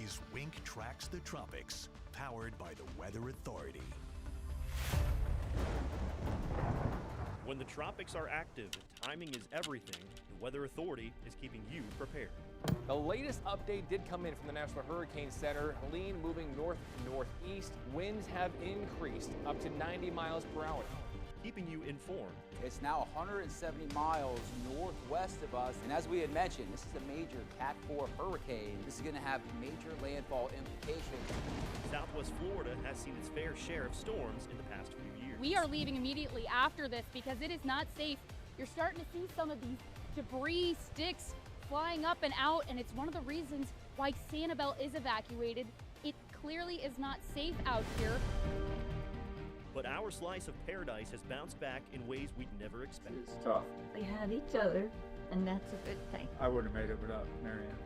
is Wink Tracks the Tropics, powered by the Weather Authority. When the tropics are active, timing is everything. The Weather Authority is keeping you prepared. The latest update did come in from the National Hurricane Center. Helene moving north-northeast. Winds have increased up to 90 miles per hour. Keeping you informed. It's now 170 miles northwest of us, and as we had mentioned, this is a major Cat 4 hurricane. This is going to have major landfall implications. Southwest Florida has seen its fair share of storms in the past few years. We are leaving immediately after this because it is not safe. You're starting to see some of these debris, sticks flying up and out, and it's one of the reasons why Sanibel is evacuated. It clearly is not safe out here. But our slice of paradise has bounced back in ways we'd never expected. It's tough. We had each other, and that's a good thing. I wouldn't have made it without Marianne.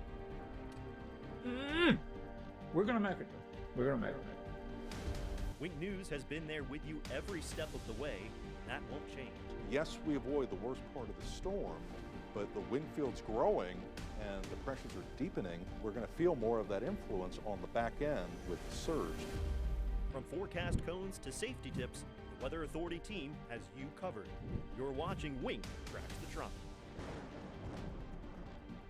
We're going to make it. We're going to make it. Wink News has been there with you every step of the way. That won't change. Yes, we avoid the worst part of the storm, but the wind field's growing and the pressures are deepening. We're going to feel more of that influence on the back end with the surge. From forecast cones to safety tips, the Weather Authority team has you covered. You're watching Wink Tracks the Tropics.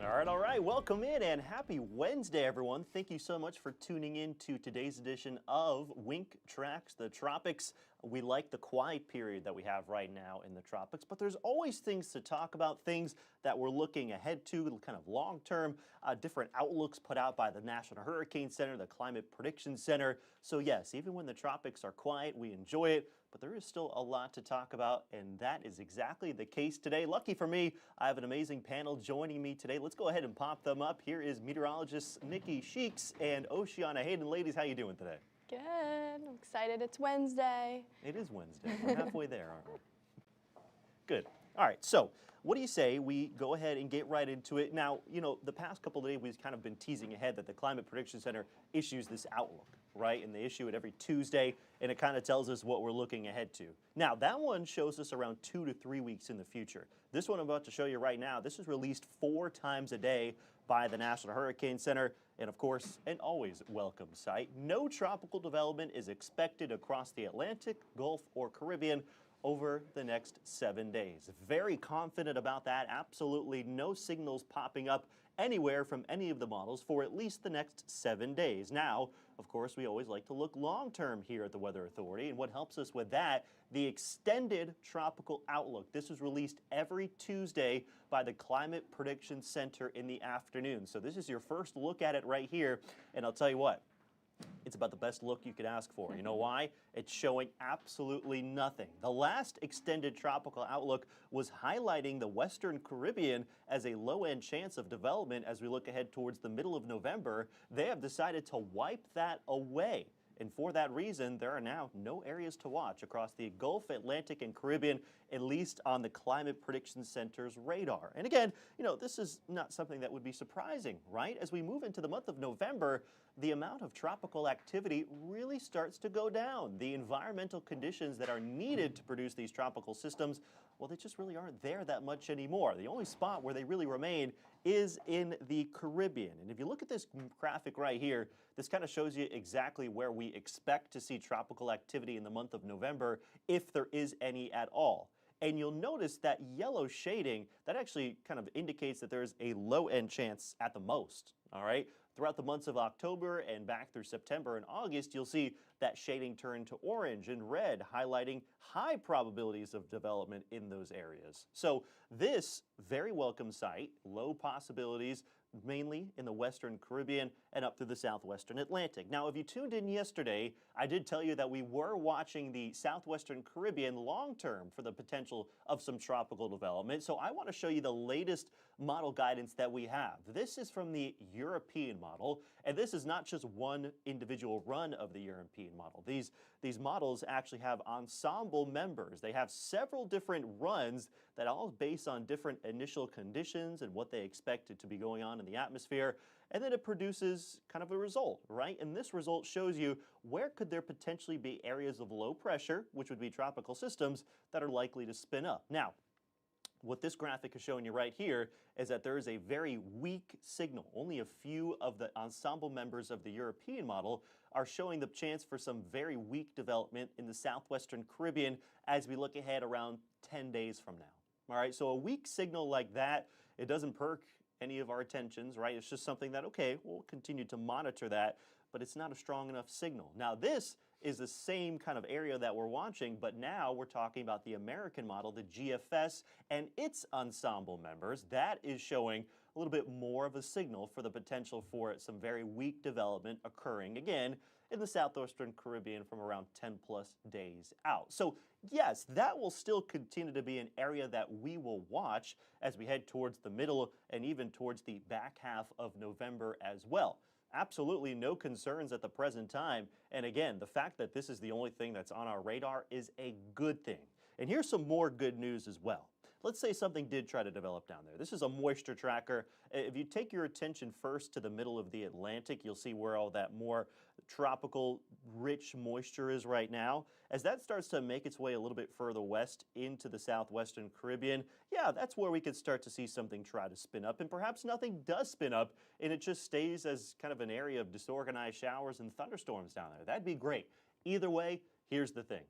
All right. Welcome in and happy Wednesday, everyone. Thank you so much for tuning in to today's edition of Wink Tracks the Tropics. We like the quiet period that we have right now in the tropics, but there's always things to talk about, things that we're looking ahead to, kind of long-term, different outlooks put out by the National Hurricane Center, the Climate Prediction Center. So yes, even when the tropics are quiet, we enjoy it, but there is still a lot to talk about, and that is exactly the case today. Lucky for me, I have an amazing panel joining me today. Let's go ahead and pop them up. Here is meteorologists Nikki Sheeks and Oceana Hayden. Ladies, how you doing today? Good. I'm excited. It's Wednesday. It is Wednesday. We're halfway there, aren't we? Good. All right. So what do you say we go ahead and get right into it? Now, you know, the past couple of days we've kind of been teasing ahead that the Climate Prediction Center issues this outlook, right? And they issue it every Tuesday, and it kind of tells us what we're looking ahead to. Now, that one shows us around 2 to 3 weeks in the future. This one I'm about to show you right now, this is released 4 times a day by the National Hurricane Center, and of course, an always welcome sight. No tropical development is expected across the Atlantic, Gulf, or Caribbean over the next 7 days. Very confident about that. Absolutely no signals popping up anywhere from any of the models for at least the next 7 days. Now, of course, we always like to look long-term here at the Weather Authority, and what helps us with that, the extended tropical outlook. This is released every Tuesday by the Climate Prediction Center in the afternoon. So this is your first look at it right here, and I'll tell you what, it's about the best look you could ask for. You know why? It's showing absolutely nothing. The last extended tropical outlook was highlighting the Western Caribbean as a low-end chance of development as we look ahead towards the middle of November. They have decided to wipe that away. And for that reason, there are now no areas to watch across the Gulf, Atlantic, and Caribbean, at least on the Climate Prediction Center's radar. And again, you know, this is not something that would be surprising, right? As we move into the month of November, the amount of tropical activity really starts to go down. The environmental conditions that are needed to produce these tropical systems, well, they just really aren't there that much anymore. The only spot where they really remain is in the Caribbean. And if you look at this graphic right here, this kind of shows you exactly where we expect to see tropical activity in the month of November, if there is any at all. And you'll notice that yellow shading, that actually kind of indicates that there's a low-end chance at the most, all right? Throughout the months of October and back through September and August, you'll see that shading turn to orange and red, highlighting high probabilities of development in those areas. So this very welcome site, low possibilities, mainly in the Western Caribbean and up through the Southwestern Atlantic. Now, if you tuned in yesterday, I did tell you that we were watching the Southwestern Caribbean long-term for the potential of some tropical development. So I want to show you the latest model guidance that we have. This is from the European model, and this is not just one individual run of the European model. These models actually have ensemble members. They have several different runs that all base on different initial conditions and what they expected to be going on in the atmosphere, and then it produces kind of a result, right? And this result shows you where could there potentially be areas of low pressure, which would be tropical systems, that are likely to spin up. Now, What this graphic is showing you right here is that there is a very weak signal. Only a few of the ensemble members of the European model are showing the chance for some very weak development in the southwestern Caribbean as we look ahead around 10 days from now. All right, so a weak signal like that, it doesn't perk any of our attentions, right? It's just something that, okay, we'll continue to monitor that, but it's not a strong enough signal. Now this is the same kind of area that we're watching, but now we're talking about the American model, the GFS, and its ensemble members. That is showing a little bit more of a signal for the potential for some very weak development occurring again in the southwestern Caribbean from around 10 plus days out. So yes, that will still continue to be an area that we will watch as we head towards the middle and even towards the back half of November as well. Absolutely no concerns at the present time. And again, the fact that this is the only thing that's on our radar is a good thing. And here's some more good news as well. Let's say something did try to develop down there. This is a moisture tracker. If you take your attention first to the middle of the Atlantic, you'll see where all that more tropical, rich moisture is right now. As that starts to make its way a little bit further west into the southwestern Caribbean, yeah, that's where we could start to see something try to spin up. And perhaps nothing does spin up, and it just stays as kind of an area of disorganized showers and thunderstorms down there. That'd be great. Either way, here's the thing.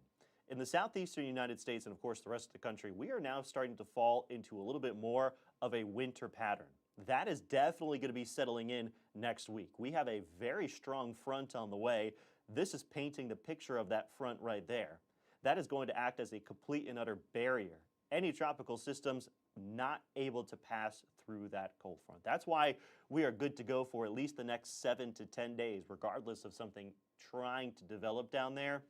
In the southeastern United States and, of course, the rest of the country, we are now starting to fall into a little bit more of a winter pattern. That is definitely going to be settling in next week. We have a very strong front on the way. This is painting the picture of that front right there. That is going to act as a complete and utter barrier. Any tropical systems not able to pass through that cold front. That's why we are good to go for at least the next 7 to 10 days, regardless of something trying to develop down there.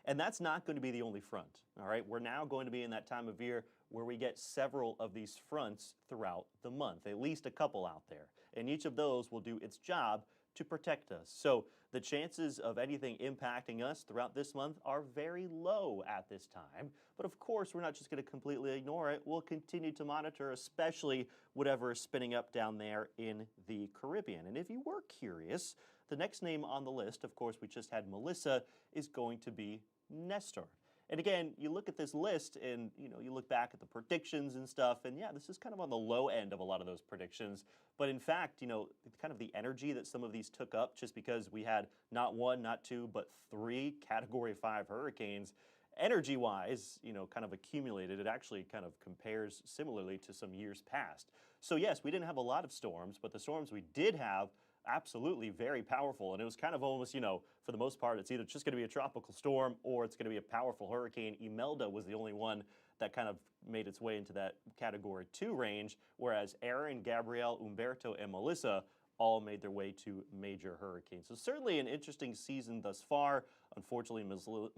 And that's not going to be the only front, all right? We're now going to be in that time of year where we get several of these fronts throughout the month, at least a couple out there. And each of those will do its job to protect us. So the chances of anything impacting us throughout this month are very low at this time. But of course, we're not just going to completely ignore it. We'll continue to monitor, especially whatever is spinning up down there in the Caribbean. And if you were curious, the next name on the list, of course, we just had Melissa, is going to be Nestor. And again, you look at this list and you look back at the predictions and stuff, and yeah, this is kind of on the low end of a lot of those predictions. But in fact, kind of the energy that some of these took up just because we had not one, not two, but 3 Category 5 hurricanes, energy-wise, kind of accumulated. It actually kind of compares similarly to some years past. So yes, we didn't have a lot of storms, but the storms we did have absolutely very powerful. And it was kind of almost, for the most part, it's either just going to be a tropical storm or it's going to be a powerful hurricane. Imelda was the only one that kind of made its way into that Category 2 range, whereas Aaron, Gabrielle, Umberto, and Melissa all made their way to major hurricanes. So certainly an interesting season thus far. Unfortunately,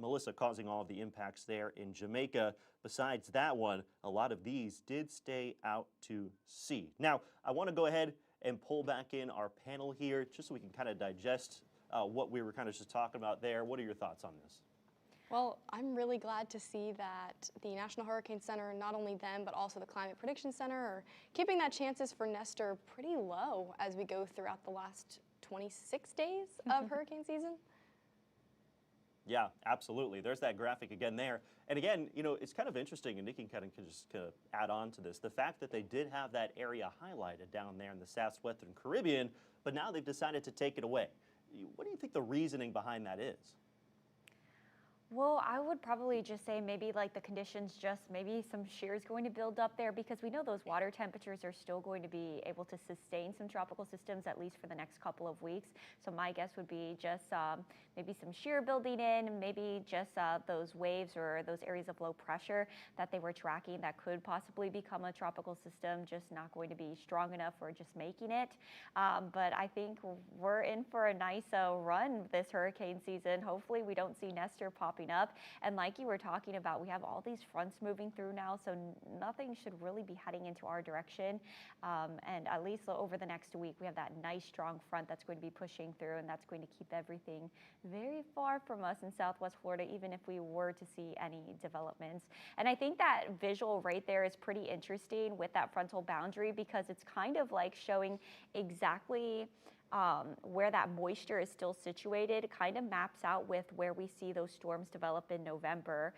Melissa causing all of the impacts there in Jamaica. Besides that one, a lot of these did stay out to sea. Now, I want to go ahead and pull back in our panel here just so we can kind of digest what we were kind of just talking about there. What are your thoughts on this? Well, I'm really glad to see that the National Hurricane Center, not only them, but also the Climate Prediction Center, are keeping that chances for Nestor pretty low as we go throughout the last 26 days of hurricane season. Yeah, absolutely. There's that graphic again there. And again, it's kind of interesting, and Nikki can just add on to this. The fact that they did have that area highlighted down there in the southwestern Caribbean, but now they've decided to take it away. What do you think the reasoning behind that is? Well, I would probably just say maybe like the conditions, just maybe some shear is going to build up there because we know those water temperatures are still going to be able to sustain some tropical systems at least for the next couple of weeks. So my guess would be just maybe some shear building in, maybe just those waves or those areas of low pressure that they were tracking that could possibly become a tropical system, just not going to be strong enough or just making it. But I think we're in for a nice run this hurricane season. Hopefully we don't see Nestor pop up. And like you were talking about, we have all these fronts moving through now, so nothing should really be heading into our direction. And at least over the next week, we have that nice strong front that's going to be pushing through, and that's going to keep everything very far from us in Southwest Florida, even if we were to see any developments. And I think that visual right there is pretty interesting with that frontal boundary because it's kind of like showing exactly where that moisture is still situated kind of maps out with where we see those storms develop in November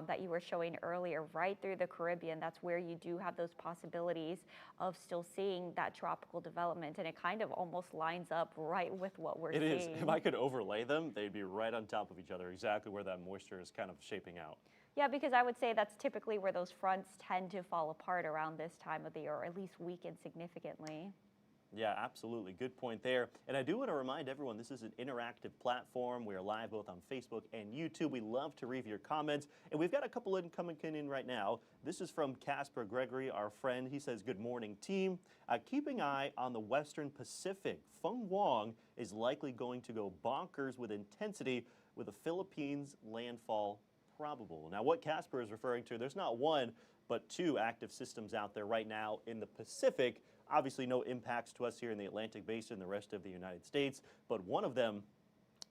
that you were showing earlier, right through the Caribbean. That's where you do have those possibilities of still seeing that tropical development, and it kind of almost lines up right with what we're seeing. It is. If I could overlay them, they'd be right on top of each other, exactly where that moisture is kind of shaping out. Yeah, because I would say that's typically where those fronts tend to fall apart around this time of the year, or at least weaken significantly. Yeah, absolutely. Good point there. And I do want to remind everyone, this is an interactive platform. We are live both on Facebook and YouTube. We love to read your comments. And we've got a couple coming in right now. This is from Casper Gregory, our friend. He says, good morning, team. Keep an eye on the Western Pacific. Feng Huang is likely going to go bonkers with intensity with the Philippines landfall probable. Now, what Casper is referring to, there's not one, but two active systems out there right now in the Pacific. Obviously, no impacts to us here in the Atlantic Basin, the rest of the United States, but one of them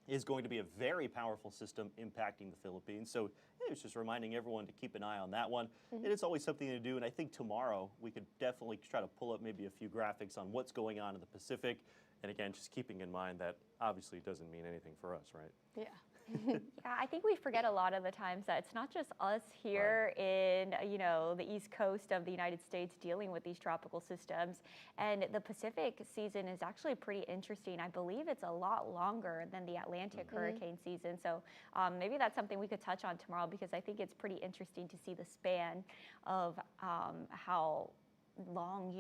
is going to be a very powerful system impacting the Philippines. So it's just reminding everyone to keep an eye on that one. And it's always something to do, and I think tomorrow we could definitely try to pull up maybe a few graphics on what's going on in the Pacific. And again, just keeping in mind that obviously it doesn't mean anything for us, right? Yeah. Yeah, I think we forget a lot of the times that it's not just us here in, the East Coast of the United States dealing with these tropical systems. And the Pacific season is actually pretty interesting. I believe it's a lot longer than the Atlantic hurricane season. So maybe that's something we could touch on tomorrow, because I think it's pretty interesting to see the span of how long,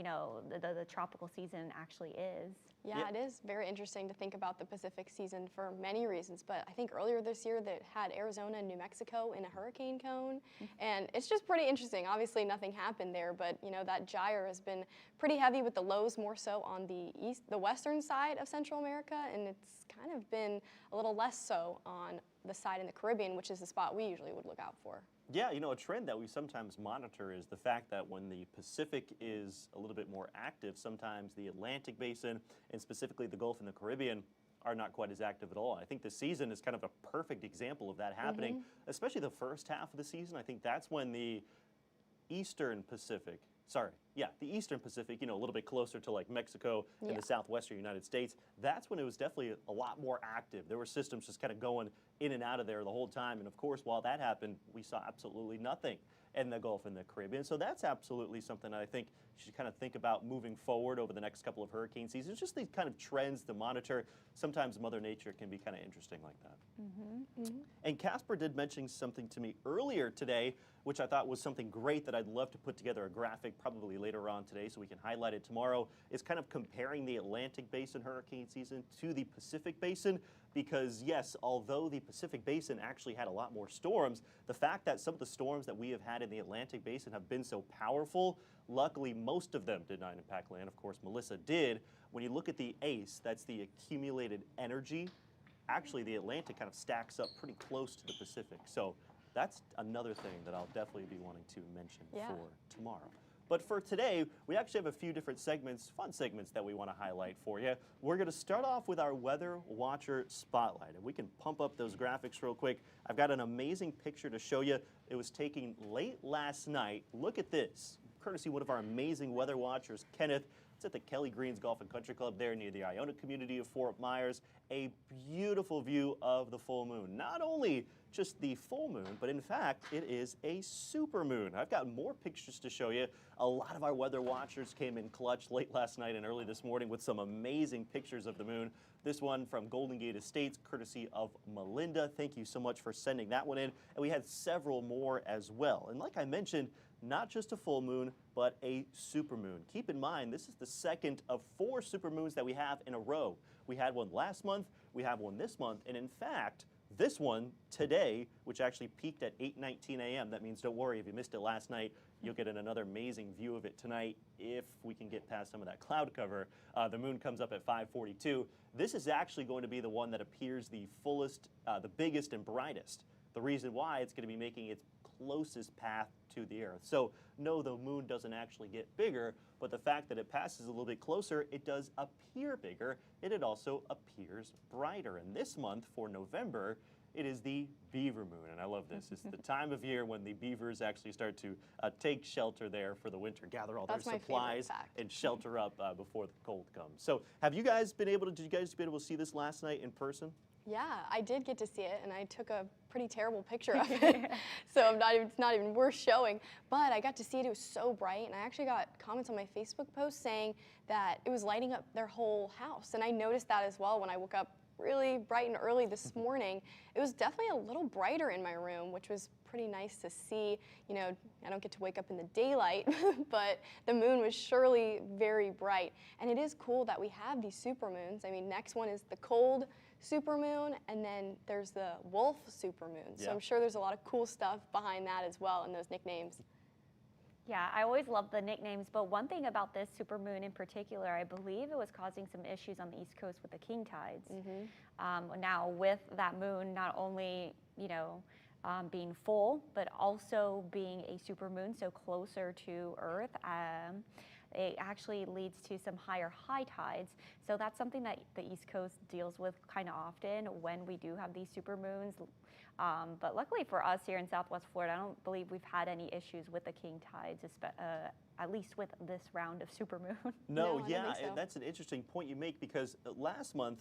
the tropical season actually is. Yeah, it is very interesting to think about the Pacific season for many reasons, but I think earlier this year they had Arizona and New Mexico in a hurricane cone, and it's just pretty interesting. Obviously nothing happened there, but that gyre has been pretty heavy, with the lows more so on the western side of Central America, and it's kind of been a little less so on the side in the Caribbean, which is the spot we usually would look out for. Yeah, a trend that we sometimes monitor is the fact that when the Pacific is a little bit more active, sometimes the Atlantic Basin and specifically the Gulf and the Caribbean are not quite as active at all. I think this season is kind of a perfect example of that happening, especially the first half of the season. I think that's when the Eastern Pacific, the Eastern Pacific, a little bit closer to like Mexico and the southwestern United States, that's when it was definitely a lot more active. There were systems just kind of going in and out of there the whole time. And of course, while that happened, we saw absolutely nothing in the Gulf and the Caribbean. So that's absolutely something that I think you should kind of think about moving forward over the next couple of hurricane seasons. Just these kind of trends to monitor. Sometimes Mother Nature can be kind of interesting like that. And Casper did mention something to me earlier today, which I thought was something great that I'd love to put together a graphic probably later on today so we can highlight it tomorrow, is kind of comparing the Atlantic Basin hurricane season to the Pacific Basin. Because yes, although the Pacific Basin actually had a lot more storms, the fact that some of the storms that we have had in the Atlantic Basin have been so powerful, luckily most of them did not impact land. Of course, Melissa did. When you look at the ACE, that's the accumulated energy, actually the Atlantic kind of stacks up pretty close to the Pacific. So that's another thing that I'll definitely be wanting to mention for tomorrow. But for today, we actually have a few different segments, fun segments that we want to highlight for you. We're going to start off with our Weather Watcher Spotlight. And we can pump up those graphics real quick. I've got an amazing picture to show you. It was taken late last night. Look at this, courtesy one of our amazing weather watchers, Kenneth. It's at the Kelly Greens Golf and Country Club there near the Iona community of Fort Myers. A beautiful view of the full moon. Not only just the full moon, but in fact, it is a super moon. I've got more pictures to show you. A lot of our weather watchers came in clutch late last night and early this morning with some amazing pictures of the moon. This one from Golden Gate Estates, courtesy of Melinda. Thank you so much for sending that one in. And we had several more as well. And like I mentioned, not just a full moon, but a supermoon. Keep in mind, this is the second of 4 supermoons that we have in a row. We had one last month, we have one this month, and in fact, this one today, which actually peaked at 8:19 a.m. That means don't worry, if you missed it last night, you'll get another amazing view of it tonight if we can get past some of that cloud cover. The moon comes up at 5:42. This is actually going to be the one that appears the fullest, the biggest and brightest. The reason why, it's going to be making its closest path to the Earth. So no, the moon doesn't actually get bigger, but the fact that it passes a little bit closer, it does appear bigger, and it also appears brighter. And this month for November, It is the beaver moon, and I love this. It's the time of year when the beavers actually start to take shelter there for the winter, gather all That's their my favorite supplies, fact. and shelter up before the cold comes. So, have you guys been able to? Did you guys been able to see this last night in person? Yeah, I did get to see it, and I took a pretty terrible picture of it, so it's not even worth showing. But I got to see it. It was so bright, and I actually got comments on my Facebook post saying that it was lighting up their whole house, and I noticed that as well when I woke up really bright and early this morning. It was definitely a little brighter in my room, which was pretty nice to see. You know, I don't get to wake up in the daylight, but the moon was surely very bright. And it is cool that we have these supermoons. I mean, next one is the cold supermoon, and then there's the wolf supermoon. So Yeah. I'm sure there's a lot of cool stuff behind that as well in those nicknames. Yeah, I always love the nicknames, but one thing about this supermoon in particular, I believe it was causing some issues on the East Coast with the king tides. Now with that moon not only, being full, but also being a supermoon, so closer to Earth, it actually leads to some higher high tides. So that's something that the East Coast deals with kind of often when we do have these supermoons. But luckily for us here in Southwest Florida, I don't believe we've had any issues with the king tides, at least with this round of supermoon. No, No, I don't yeah, think so. and that's an interesting point you make, because last month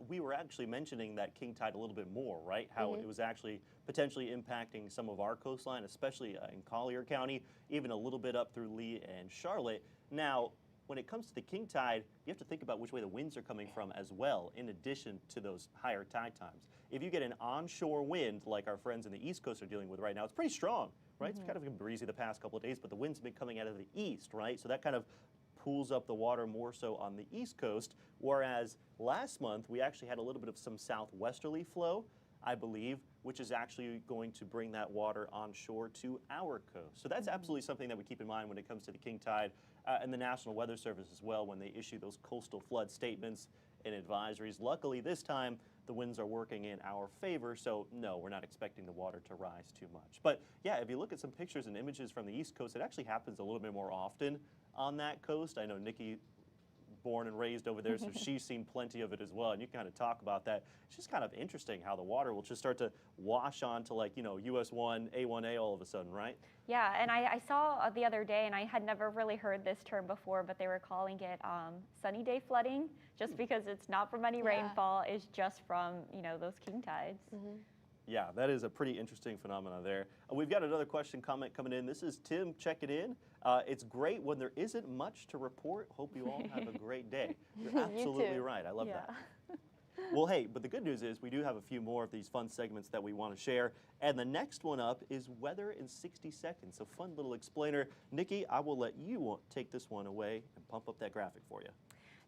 we were actually mentioning that king tide a little bit more, right? How it was actually potentially impacting some of our coastline, especially in Collier County, even a little bit up through Lee and Charlotte. Now, when it comes to the king tide, you have to think about which way the winds are coming from as well, in addition to those higher tide times. If you get an onshore wind like our friends in the East Coast are dealing with right now, it's pretty strong, right? It's kind of been breezy the past couple of days, but the winds have been coming out of the east, right? So that kind of pulls up the water more so on the East Coast, whereas last month we actually had a little bit of some southwesterly flow, I believe, which is actually going to bring that water onshore to our coast. So that's absolutely something that we keep in mind when it comes to the king tide, and the National Weather Service as well when they issue those coastal flood statements and advisories. Luckily this time the winds are working in our favor, so no, we're not expecting the water to rise too much. But yeah, if you look at some pictures and images from the East Coast, it actually happens a little bit more often on that coast. I know Nikki, born and raised over there, so she's seen plenty of it as well, and you kind of talk about that. It's just kind of interesting how the water will just start to wash onto, like, US 1, A1A all of a sudden, right? Yeah, and I saw the other day, and I had never really heard this term before, but they were calling it sunny day flooding, just because it's not from any rainfall, it's just from, those king tides. Yeah, that is a pretty interesting phenomenon there. We've got another comment coming in. This is Tim checking in. It's great when there isn't much to report. Hope you all have a great day. You're absolutely too. right. I love that. Well, hey, but the good news is we do have a few more of these fun segments that we want to share. And the next one up is Weather in 60 Seconds. So fun little explainer. Nikki, I will let you take this one away and pump up that graphic for you.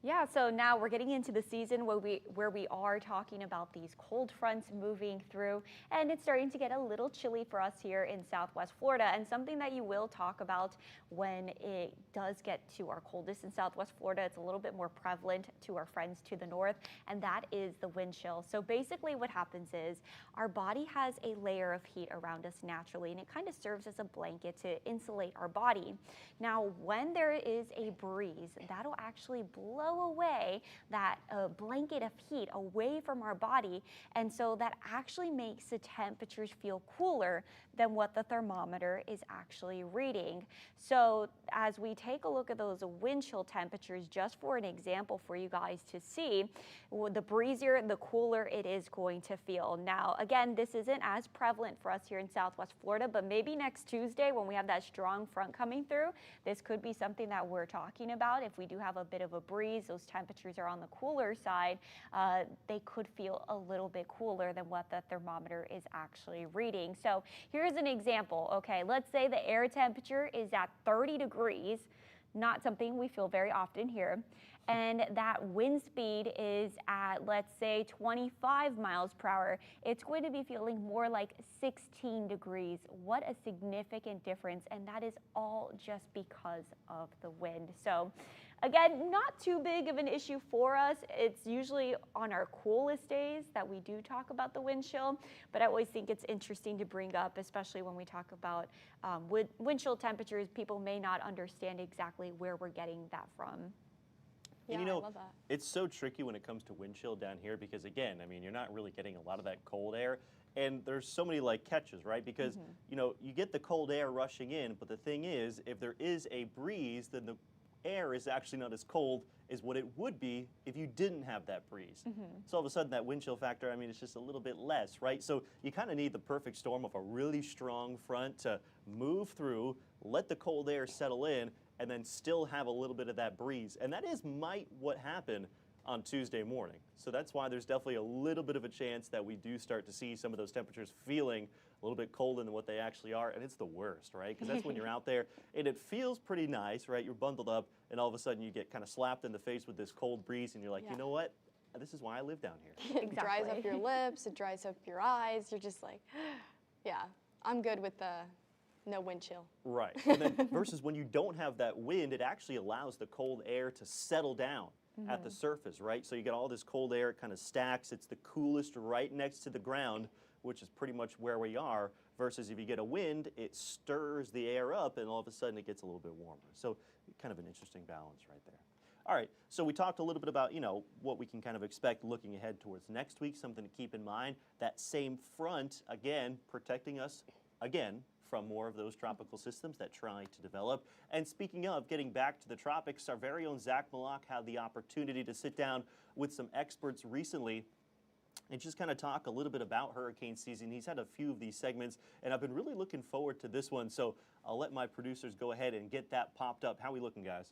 Yeah, so now we're getting into the season where we are talking about these cold fronts moving through, and it's starting to get a little chilly for us here in Southwest Florida. And something that you will talk about when it does get to our coldest in Southwest Florida, it's a little bit more prevalent to our friends to the north, and that is the wind chill. So basically what happens is our body has a layer of heat around us naturally, and it kind of serves as a blanket to insulate our body. Now, when there is a breeze, that'll actually blow away that blanket of heat away from our body, and so that actually makes the temperatures feel cooler than what the thermometer is actually reading. So as we take a look at those wind chill temperatures, just for an example for you guys to see, the breezier, the cooler it is going to feel. Now, again, this isn't as prevalent for us here in Southwest Florida, but maybe next Tuesday when we have that strong front coming through, this could be something that we're talking about. If we do have a bit of a breeze, those temperatures are on the cooler side, they could feel a little bit cooler than what the thermometer is actually reading. So here's an example. Okay, let's say the air temperature is at 30 degrees, not something we feel very often here, and that wind speed is at, let's say, 25 miles per hour, it's going to be feeling more like 16 degrees. What a significant difference, and that is all just because of the wind. So again, not too big of an issue for us. It's usually on our coolest days that we do talk about the wind chill, but I always think it's interesting to bring up, especially when we talk about wind chill temperatures. People may not understand exactly where we're getting that from. Yeah, And I love that. it's so tricky when it comes to wind chill down here because, again, I mean, you're not really getting a lot of that cold air. And there's so many like catches, right? Because you know, you get the cold air rushing in, but the thing is, if there is a breeze, then the air is actually not as cold as what it would be if you didn't have that breeze. So all of a sudden that wind chill factor, I mean, it's just a little bit less, right? So you kind of need the perfect storm of a really strong front to move through, let the cold air settle in, and then still have a little bit of that breeze. And that is might what happened on Tuesday morning. So that's why there's definitely a little bit of a chance that we do start to see some of those temperatures feeling a little bit colder than what they actually are, and it's the worst, right? Because that's when you're out there and it feels pretty nice, right? You're bundled up, and all of a sudden you get kind of slapped in the face with this cold breeze, and you're like, you know what? This is why I live down here. It dries up your lips, it dries up your eyes. You're just like, yeah, I'm good with the no wind chill. Right, and then versus when you don't have that wind, it actually allows the cold air to settle down at the surface, right? So you get all this cold air, it kind of stacks. It's the coolest right next to the ground, which is pretty much where we are, versus if you get a wind, it stirs the air up and all of a sudden it gets a little bit warmer. So kind of an interesting balance right there. All right, so we talked a little bit about, you know, what we can kind of expect looking ahead towards next week, something to keep in mind. That same front, again, protecting us, again, from more of those tropical systems that try to develop. And speaking of getting back to the tropics, our very own Zach Malak had the opportunity to sit down with some experts recently and just kind of talk a little bit about hurricane season. He's had a few of these segments, and I've been really looking forward to this one. So I'll let my producers go ahead and get that popped up. How are we looking, guys?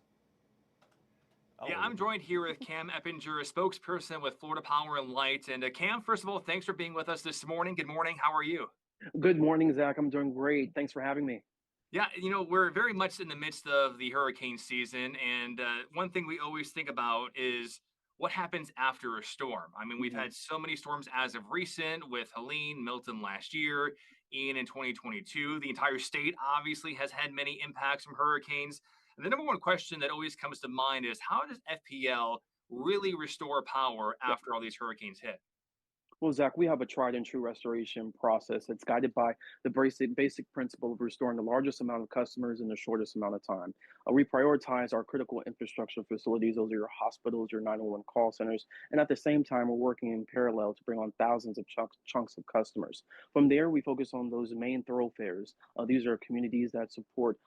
Yeah, I'm joined here with Cam Eppinger, a spokesperson with Florida Power and Light. And Cam, first of all, thanks for being with us this morning. Good morning. How are you? Good morning, Zach. I'm doing great. Thanks for having me. Yeah, you know, we're very much in the midst of the hurricane season. And one thing we always think about is what happens after a storm. I mean, we've had so many storms as of recent with Helene, Milton last year, Ian in 2022. The entire state obviously has had many impacts from hurricanes. And the number one question that always comes to mind is how does FPL really restore power after all these hurricanes hit? Well, Zach, we have a tried and true restoration process. It's guided by the basic principle of restoring the largest amount of customers in the shortest amount of time. We prioritize our critical infrastructure facilities. Those are your hospitals, your 911 call centers. And at the same time, we're working in parallel to bring on thousands of chunks of customers. From there, we focus on those main thoroughfares. These are communities that support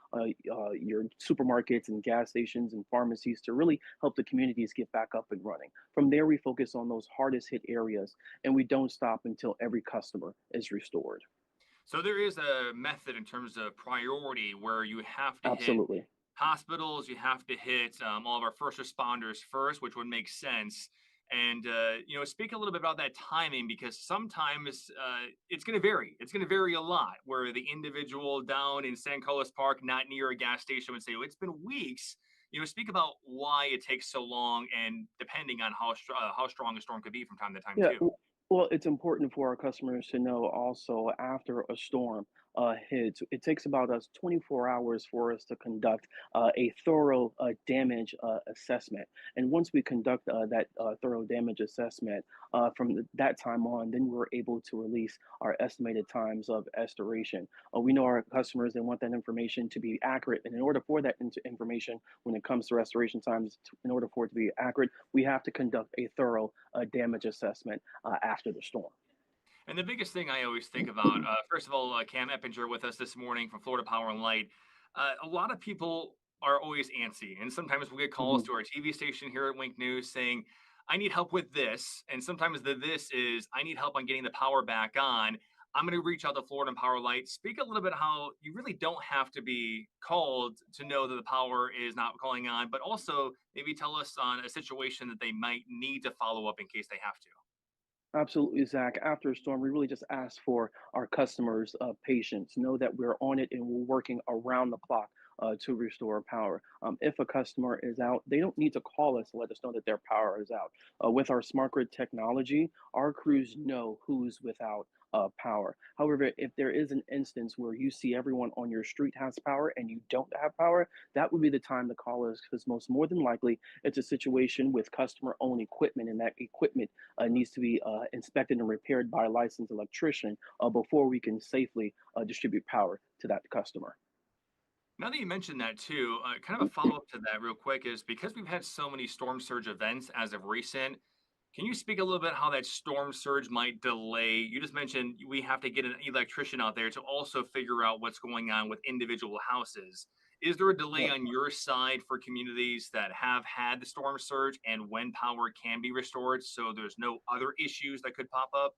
your supermarkets and gas stations and pharmacies to really help the communities get back up and running. From there, we focus on those hardest hit areas, and we don't stop until every customer is restored. So there is a method in terms of priority where you have to Absolutely. hit hospitals, you have to hit all of our first responders first, which would make sense. And, you know, speak a little bit about that timing, because sometimes it's going to vary. It's going to vary a lot, where the individual down in San Carlos Park, not near a gas station, would say, oh, it's been weeks. You know, speak about why it takes so long, and depending on how strong a storm could be from time to time, too. Well, it's important for our customers to know also after a storm hits, it takes about us 24 hours for us to conduct a thorough damage assessment. And once we conduct that thorough damage assessment, that time on, then we're able to release our estimated times of restoration. We know our customers, they want that information to be accurate. And in order for that information, when it comes to restoration times, in order for it to be accurate, we have to conduct a thorough damage assessment after the storm. And the biggest thing I always think about, first of all, Cam Eppinger with us this morning from Florida Power and Light. A lot of people are always antsy, and sometimes we get calls to our TV station here at Wink News saying, I need help with this. And sometimes this is, I need help on getting the power back on. I'm going to reach out to Florida Power and Light. Speak a little bit how you really don't have to be called to know that the power is not calling on, but also maybe tell us on a situation that they might need to follow up in case they have to. Absolutely, Zach. After a storm, we really just ask for our customers' patience. Know that we're on it and we're working around the clock to restore power. If a customer is out, they don't need to call us to let us know that their power is out. With our smart grid technology, our crews know who's without power. However, if there is an instance where you see everyone on your street has power and you don't have power, that would be the time to call us, because more than likely it's a situation with customer-owned equipment, and that equipment needs to be inspected and repaired by a licensed electrician before we can safely distribute power to that customer. Now that you mentioned that too, kind of a follow-up to that real quick is because we've had so many storm surge events as of recent, Can you speak a little bit how that storm surge might delay? You just mentioned we have to get an electrician out there to also figure out what's going on with individual houses. Is there a delay Yeah. on your side for communities that have had the storm surge and when power can be restored so there's no other issues that could pop up?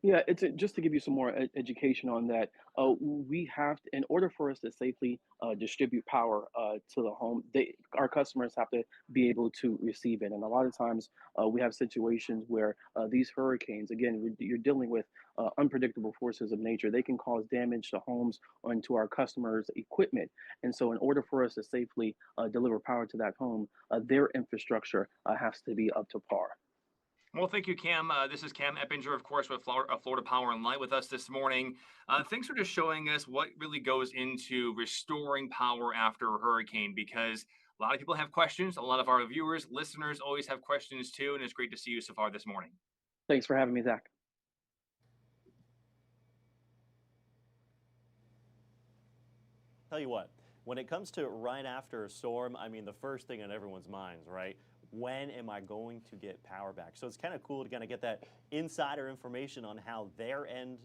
Yeah, just to give you some more education on that. We have to, in order for us to safely distribute power to the home, our customers have to be able to receive it. And a lot of times we have situations where these hurricanes, again, you're dealing with unpredictable forces of nature. They can cause damage to homes and to our customers' equipment. And so, in order for us to safely deliver power to that home, their infrastructure has to be up to par. Well, thank you, Cam. This is Cam Eppinger, of course, with Florida Power and Light with us this morning. Thanks for just showing us what really goes into restoring power after a hurricane, because a lot of people have questions. A lot of our viewers, listeners always have questions too, and it's great to see you so far this morning. Thanks for having me, Zach. Tell you what, when it comes to right after a storm, I mean, the first thing on everyone's minds, right? When am I going to get power back? So it's kind of cool to kind of get that insider information on how their end,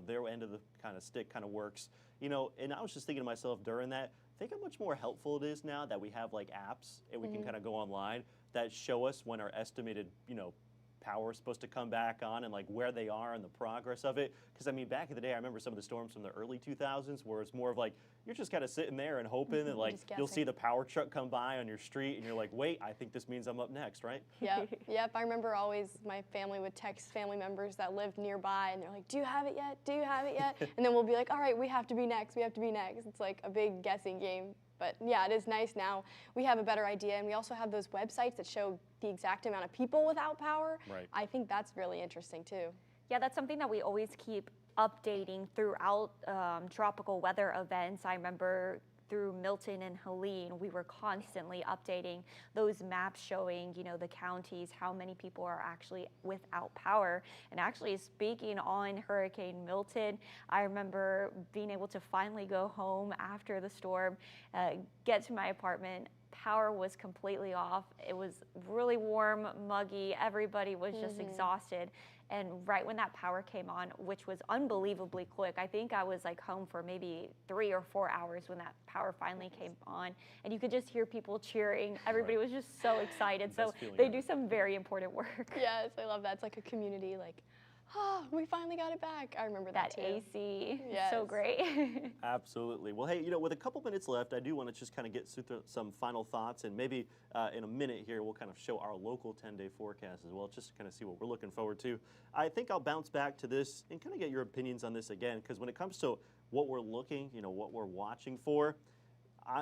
their end of the kind of stick kind of works. And I was just thinking to myself during that, think how much more helpful it is now that we have like apps and we can kind of go online that show us when our estimated, power is supposed to come back on and like where they are and the progress of it. Because I mean, back in the day, I remember some of the storms from the early 2000s where it's more of like, you're just kind of sitting there and hoping that like you'll see the power truck come by on your street and you're like, wait, I think this means I'm up next, right? Yep. I remember always my family would text family members that lived nearby and they're like, do you have it yet? Do you have it yet? And then we'll be like, all right, we have to be next. We have to be next. It's like a big guessing game. But yeah, it is nice now. We have a better idea, and we also have those websites that show the exact amount of people without power. Right. I think that's really interesting too. Yeah, that's something that we always keep updating throughout tropical weather events. I remember through Milton and Helene, we were constantly updating those maps showing, the counties, how many people are actually without power. And actually, speaking on Hurricane Milton, I remember being able to finally go home after the storm, get to my apartment. Power was completely off. It was really warm, muggy. Everybody was just exhausted. And right when that power came on, which was unbelievably quick, I think I was like home for maybe 3 or 4 hours when that power finally came on. And you could just hear people cheering. Everybody was just so excited. So they do some very important work. Yes, I love that. It's like a community, like, oh, we finally got it back. I remember that too. AC, Yes. so great. Absolutely. Well, hey, with a couple minutes left, I do want to just kind of get through some final thoughts, and maybe in a minute here, we'll kind of show our local 10-day forecast as well, just to kind of see what we're looking forward to. I think I'll bounce back to this and kind of get your opinions on this again, because when it comes to what we're looking, what we're watching for,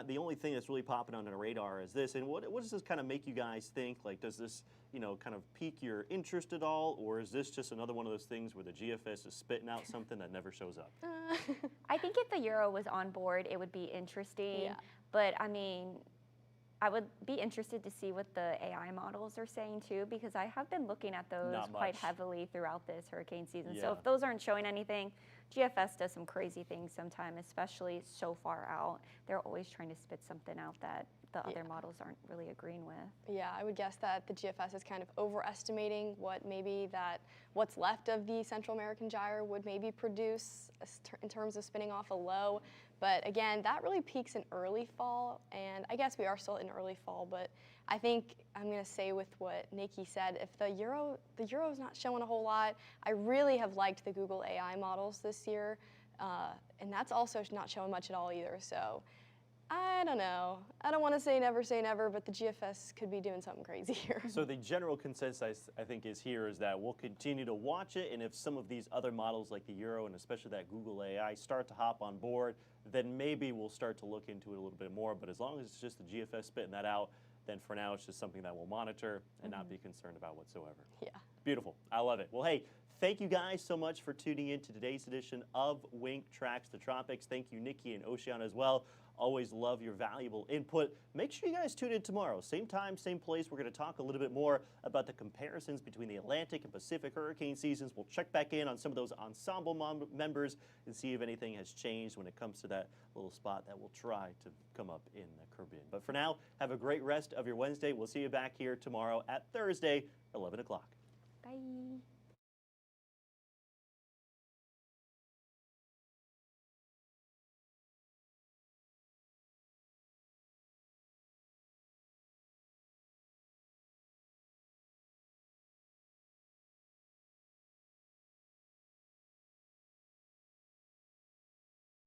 the only thing that's really popping on the radar is this. And what does this kind of make you guys think? Like, does this, kind of pique your interest at all? Or is this just another one of those things where the GFS is spitting out something that never shows up? I think if the Euro was on board, it would be interesting. Yeah. But I mean, I would be interested to see what the AI models are saying too, because I have been looking at those quite heavily throughout this hurricane season. Yeah. So if those aren't showing anything, GFS does some crazy things sometimes, especially so far out. They're always trying to spit something out that the other models aren't really agreeing with. Yeah, I would guess that the GFS is kind of overestimating what's left of the Central American gyre would maybe produce in terms of spinning off a low. But again, that really peaks in early fall, and I guess we are still in early fall, but I think I'm going to say with what Nikki said, if the Euro is not showing a whole lot, I really have liked the Google AI models this year, and that's also not showing much at all either. So I don't know. I don't want to say never, but the GFS could be doing something crazy here. So the general consensus, I think, is that we'll continue to watch it, and if some of these other models like the Euro and especially that Google AI start to hop on board, then maybe we'll start to look into it a little bit more. But as long as it's just the GFS spitting that out, then for now it's just something that we'll monitor and not be concerned about whatsoever. Yeah. Beautiful. I love it. Well, hey, thank you guys so much for tuning in to today's edition of Wink Tracks the Tropics. Thank you, Nikki and Oceana, as well. Always love your valuable input. Make sure you guys tune in tomorrow. Same time, same place. We're going to talk a little bit more about the comparisons between the Atlantic and Pacific hurricane seasons. We'll check back in on some of those ensemble members and see if anything has changed when it comes to that little spot that will try to come up in the Caribbean. But for now, have a great rest of your Wednesday. We'll see you back here tomorrow at Thursday, 11 o'clock. Bye.